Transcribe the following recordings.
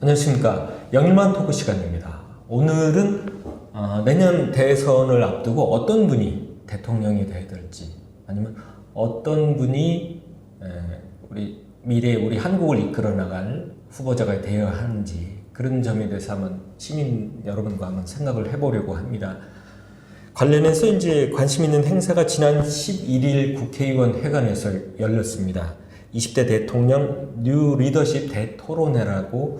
안녕하십니까. 영일만 토크 시간입니다. 오늘은 내년 대선을 앞두고 어떤 분이 대통령이 되어야 될지, 아니면 어떤 분이 우리 한국을 이끌어 나갈 후보자가 되어야 하는지, 그런 점에 대해서 한번 시민 여러분과 한번 생각을 해보려고 합니다. 관련해서 이제 관심 있는 행사가 지난 11일 국회의원 회관에서 열렸습니다. 20대 대통령 뉴 리더십 대토론회라고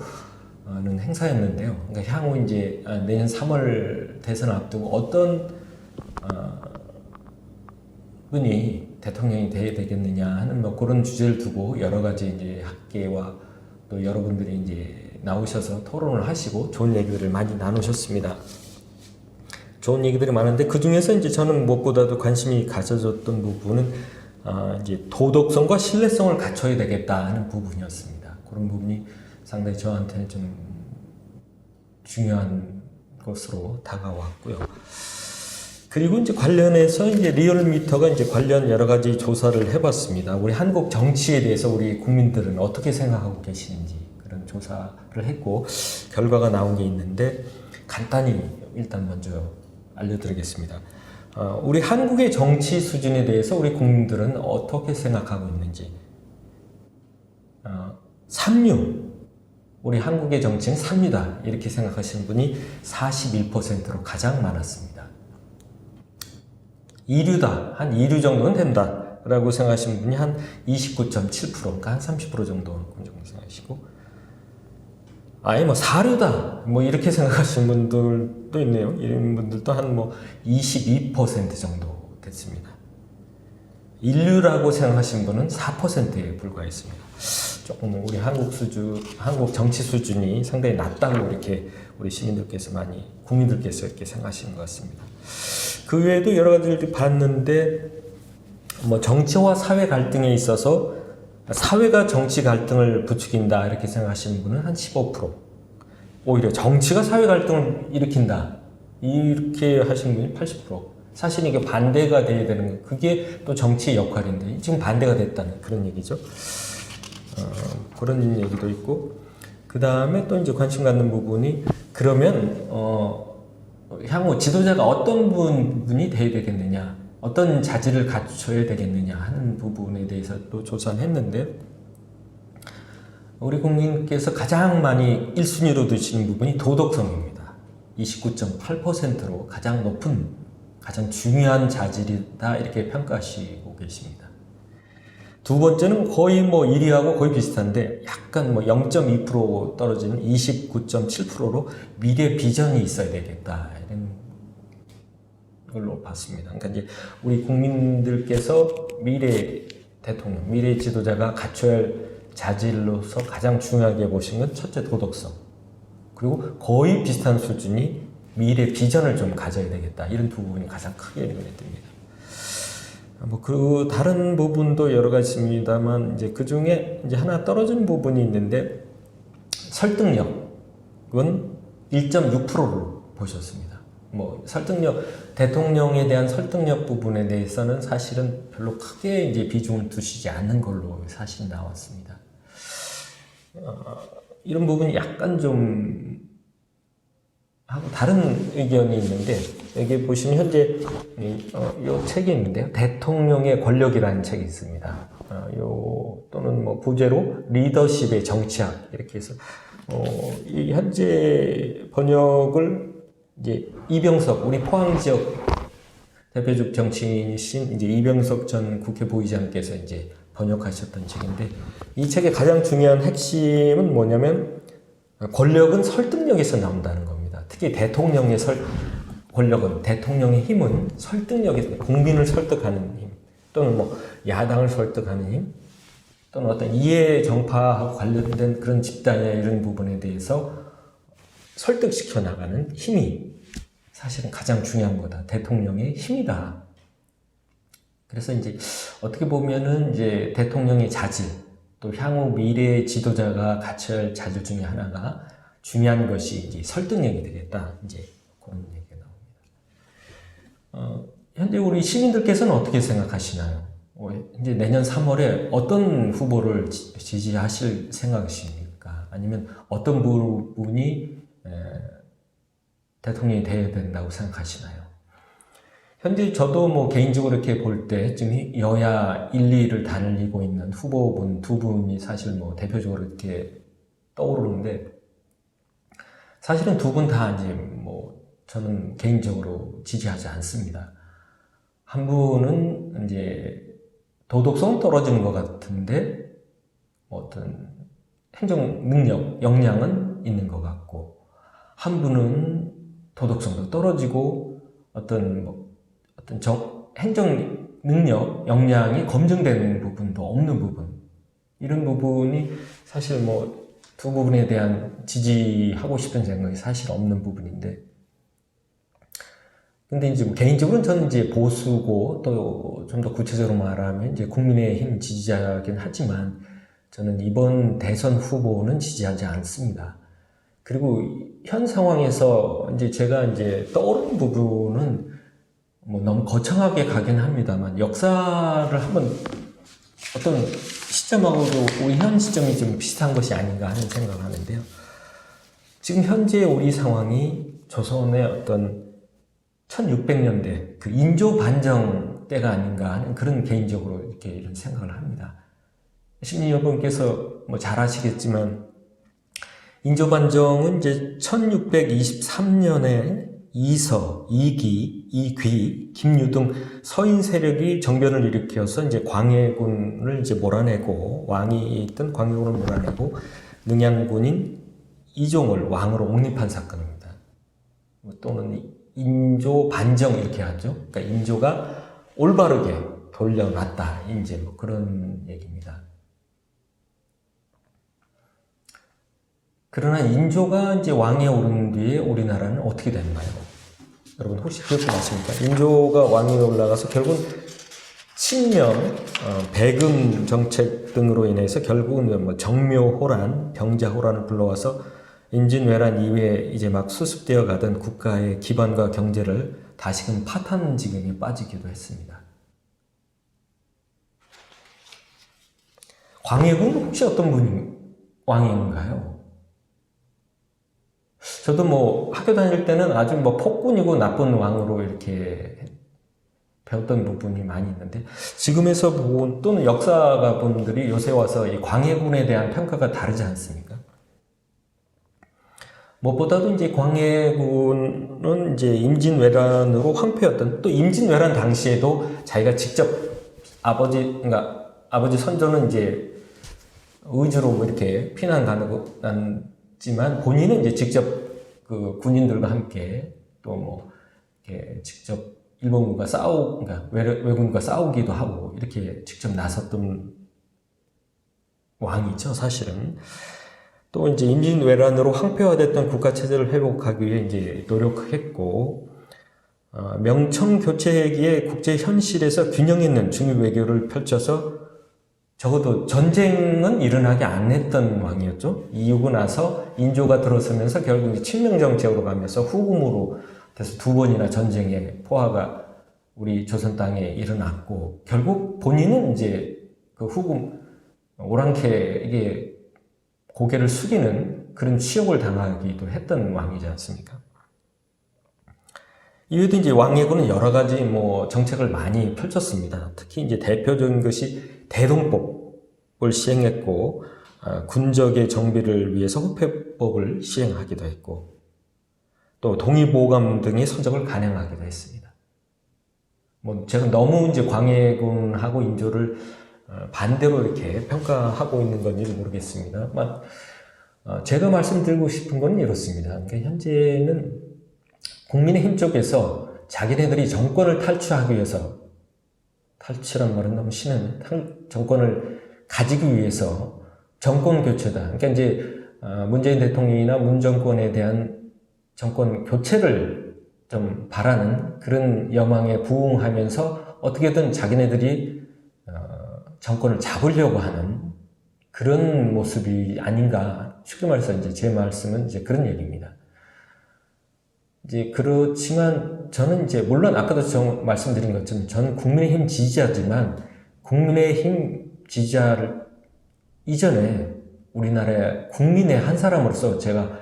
는 행사였는데요. 그러니까 향후 이제 내년 3월 대선을 앞두고 어떤 분이 대통령이 되어야 되겠느냐 하는 뭐 그런 주제를 두고 여러 가지 이제 학계와 또 여러분들이 이제 나오셔서 토론을 하시고 좋은 얘기들을 많이 나누셨습니다. 좋은 얘기들이 많은데 그 중에서 이제 저는 무엇보다도 관심이 가져졌던 부분은 이제 도덕성과 신뢰성을 갖춰야 되겠다 하는 부분이었습니다. 그런 부분이 상당히 저한테는 좀 중요한 것으로 다가왔고요. 그리고 이제 관련해서 이제 리얼미터가 이제 관련 여러 가지 조사를 해봤습니다. 우리 한국 정치에 대해서 우리 국민들은 어떻게 생각하고 계시는지 그런 조사를 했고 결과가 나온 게 있는데 간단히 일단 먼저 알려드리겠습니다. 우리 한국의 정치 수준에 대해서 우리 국민들은 어떻게 생각하고 있는지. 삼류, 우리 한국의 정치는 삼류다 이렇게 생각하시는 분이 41%로 가장 많았습니다. 이류다, 한 2류 정도는 된다 라고 생각하시는 분이 한 29.7%, 그러니까 한 30% 정도 생각하시고, 아예 뭐 사류다 뭐 이렇게 생각하시는 분들도 있네요. 이런 분들도 한 뭐 22% 정도 됐습니다. 인류라고 생각하시는 분은 4%에 불과했습니다. 조금 우리 한국 정치 수준이 상당히 낮다고 이렇게 우리 시민들께서 국민들께서 이렇게 생각하시는 것 같습니다. 그 외에도 여러 가지를 봤는데, 뭐 정치와 사회 갈등에 있어서 사회가 정치 갈등을 부추긴다 이렇게 생각하시는 분은 한 15%, 오히려 정치가 사회 갈등을 일으킨다 이렇게 하시는 분이 80%. 사실 이게 반대가 돼야 되는 거, 그게 또 정치의 역할인데 지금 반대가 됐다는 그런 얘기죠. 그런 얘기도 있고, 그 다음에 또 이제 관심 갖는 부분이, 그러면 향후 지도자가 어떤 분이 돼야 되겠느냐, 어떤 자질을 갖춰야 되겠느냐 하는 부분에 대해서 또 조사를 했는데, 우리 국민께서 가장 많이 1순위로 두시는 부분이 도덕성입니다. 29.8%로 가장 높은, 가장 중요한 자질이다 이렇게 평가하시고 계십니다. 두 번째는 거의 뭐 1위하고 거의 비슷한데 약간 뭐 0.2% 떨어지는 29.7%로 미래 비전이 있어야 되겠다 이런 걸로 봤습니다. 그러니까 이제 우리 국민들께서 미래 대통령, 미래 지도자가 갖춰야 할 자질로서 가장 중요하게 보신 건 첫째 도덕성, 그리고 거의 비슷한 수준이 미래 비전을 좀 가져야 되겠다, 이런 두 부분이 가장 크게 눈에 띕니다. 뭐 그 다른 부분도 여러 가지 있습니다만, 이제 그 중에 이제 하나 떨어진 부분이 있는데, 설득력은 1.6%로 보셨습니다. 뭐 설득력, 대통령에 대한 설득력 부분에 대해서는 사실은 별로 크게 이제 비중을 두시지 않는 걸로 사실 나왔습니다. 이런 부분이 약간 좀 하고 다른 의견이 있는데, 여기 보시면 현재 이 책이 있는데요. 대통령의 권력이라는 책이 있습니다. 또는 뭐 부제로 리더십의 정치학 이렇게 해서 이 현재 번역을 이제 이병석, 우리 포항 지역 대표적 정치인이신 이제 이병석 전 국회 부의장께서 이제 번역하셨던 책인데, 이 책의 가장 중요한 핵심은 뭐냐면 권력은 설득력에서 나온다는 겁니다. 특히 대통령의 권력은, 대통령의 힘은 설득력에서, 국민을 설득하는 힘, 또는 뭐 야당을 설득하는 힘, 또는 어떤 이해 정파하고 관련된 그런 집단이나 이런 부분에 대해서 설득시켜 나가는 힘이 사실은 가장 중요한 거다. 대통령의 힘이다. 그래서 이제 어떻게 보면은 이제 대통령의 자질, 또 향후 미래의 지도자가 갖춰야 할 자질 중에 하나가 중요한 것이 이제 설득력이 되겠다. 이제 그런 얘기가 나옵니다. 현재 우리 시민들께서는 어떻게 생각하시나요? 이제 내년 3월에 어떤 후보를 지지하실 생각이십니까? 아니면 어떤 부분이 대통령이 되어야 된다고 생각하시나요? 현재 저도 뭐 개인적으로 이렇게 볼 때 지금 여야 1, 2를 달리고 있는 후보분 두 분이 사실 뭐 대표적으로 이렇게 떠오르는데, 사실은 두 분 다 이제 뭐 저는 개인적으로 지지하지 않습니다. 한 분은 이제 도덕성은 떨어지는 것 같은데 어떤 행정 능력, 역량은 있는 것 같고, 한 분은 도덕성도 떨어지고 어떤 행정 능력, 역량이 검증되는 부분도 없는 부분, 이런 부분이 사실 뭐 두 부분에 대한 지지하고 싶은 생각이 사실 없는 부분인데, 근데 이제 뭐 개인적으로는 저는 이제 보수고, 또 좀 더 구체적으로 말하면 이제 국민의힘 지지자이긴 하지만 저는 이번 대선 후보는 지지하지 않습니다. 그리고 현 상황에서 이제 제가 이제 떠오르는 부분은 뭐 너무 거창하게 가긴 합니다만, 역사를 한번 어떤 시점하고도 우리 현 시점이 좀 비슷한 것이 아닌가 하는 생각을 하는데요. 지금 현재 우리 상황이 조선의 어떤 1600년대 그 인조 반정 때가 아닌가 하는 그런 개인적으로 이렇게 이런 생각을 합니다. 시민 여러분께서 뭐 잘 아시겠지만 인조 반정은 이제 1623년에 이서, 이기, 이귀, 김유 등 서인 세력이 정변을 일으켜서 이제 광해군을 이제 몰아내고, 왕이 있던 광해군을 몰아내고 능양군인 이종을 왕으로 옹립한 사건입니다. 또는 인조 반정 이렇게 하죠. 그러니까 인조가 올바르게 돌려놨다, 이제 뭐 그런 얘기입니다. 그러나 인조가 이제 왕에 오른 뒤에 우리나라는 어떻게 됐나요? 여러분 혹시 기억나십니까? 인조가 왕에 올라가서 결국은 친명, 배금 정책 등으로 인해서 결국은 뭐 정묘호란, 병자호란을 불러와서 임진왜란 이후에 이제 막 수습되어 가던 국가의 기반과 경제를 다시금 파탄 지경에 빠지기도 했습니다. 광해군은 혹시 어떤 분이 왕인가요? 저도 뭐 학교 다닐 때는 아주 뭐 폭군이고 나쁜 왕으로 이렇게 배웠던 부분이 많이 있는데, 지금에서 본 또는 역사가 분들이 요새 와서 이 광해군에 대한 평가가 다르지 않습니까? 무엇보다도 이제 광해군은 이제 임진왜란으로 황폐였던, 또 임진왜란 당시에도 자기가 직접 그러니까 아버지 선조는 이제 의주로 뭐 이렇게 피난 갔지만 본인은 이제 직접 그 군인들과 함께 또 뭐 이렇게 직접 일본군과 그러니까 왜군과 싸우기도 하고 이렇게 직접 나섰던 왕이죠, 사실은. 또 이제 임진왜란으로 황폐화됐던 국가체제를 회복하기 위해 이제 노력했고, 명청 교체기의 국제 현실에서 균형 있는 중일 외교를 펼쳐서 적어도 전쟁은 일어나게 안 했던 왕이었죠. 이후고 나서 인조가 들어서면서 결국 이제 친명 정책으로 가면서 후금으로 돼서 두 번이나 전쟁의 포화가 우리 조선 땅에 일어났고, 결국 본인은 이제 그 후금 오랑캐 이게 고개를 숙이는 그런 치욕을 당하기도 했던 왕이지 않습니까? 이후에도 이제 왕해군은 여러 가지 뭐 정책을 많이 펼쳤습니다. 특히 이제 대표적인 것이 대동법을 시행했고, 군적의 정비를 위해서 후패법을 시행하기도 했고, 또 동의보감 등의 선적을 간행하기도 했습니다. 뭐 제가 너무 이제 광해군하고 인조를 반대로 이렇게 평가하고 있는 건지 모르겠습니다. 제가 말씀드리고 싶은 건 이렇습니다. 그러니까 현재는 국민의힘 쪽에서 자기네들이 정권을 탈취하기 위해서, 탈취란 말은 너무 심한, 정권을 가지기 위해서 정권 교체다. 그러니까 이제 문재인 대통령이나 문 정권에 대한 정권 교체를 좀 바라는 그런 여망에 부응하면서 어떻게든 자기네들이 정권을 잡으려고 하는 그런 모습이 아닌가. 쉽게 말해서 이제 제 말씀은 이제 그런 얘기입니다. 이제 그렇지만 저는 이제 물론 아까도 말씀드린 것처럼 저는 국민의힘 지지자지만, 국민의힘 지지자를 이전에 우리나라의 국민의 한 사람으로서 제가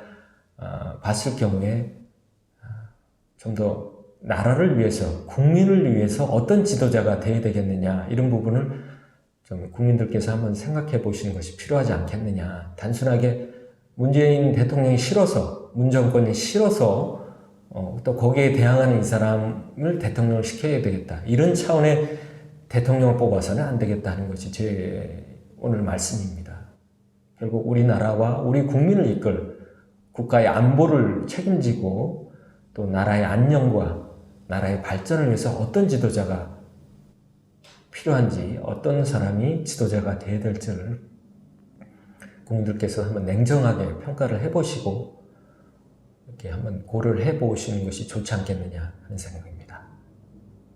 봤을 경우에 좀 더 나라를 위해서, 국민을 위해서 어떤 지도자가 되어야 되겠느냐, 이런 부분을 좀 국민들께서 한번 생각해 보시는 것이 필요하지 않겠느냐. 단순하게 문재인 대통령이 싫어서, 문정권이 싫어서 또 거기에 대항하는 이 사람을 대통령을 시켜야 되겠다, 이런 차원의 대통령을 뽑아서는 안 되겠다 하는 것이 제 오늘 말씀입니다. 결국 우리나라와 우리 국민을 이끌 국가의 안보를 책임지고 또 나라의 안녕과 나라의 발전을 위해서 어떤 지도자가 필요한지, 어떤 사람이 지도자가 되어야 될지를 국민들께서 한번 냉정하게 평가를 해보시고 이렇게 한번 고려를 해보시는 것이 좋지 않겠느냐 하는 생각입니다.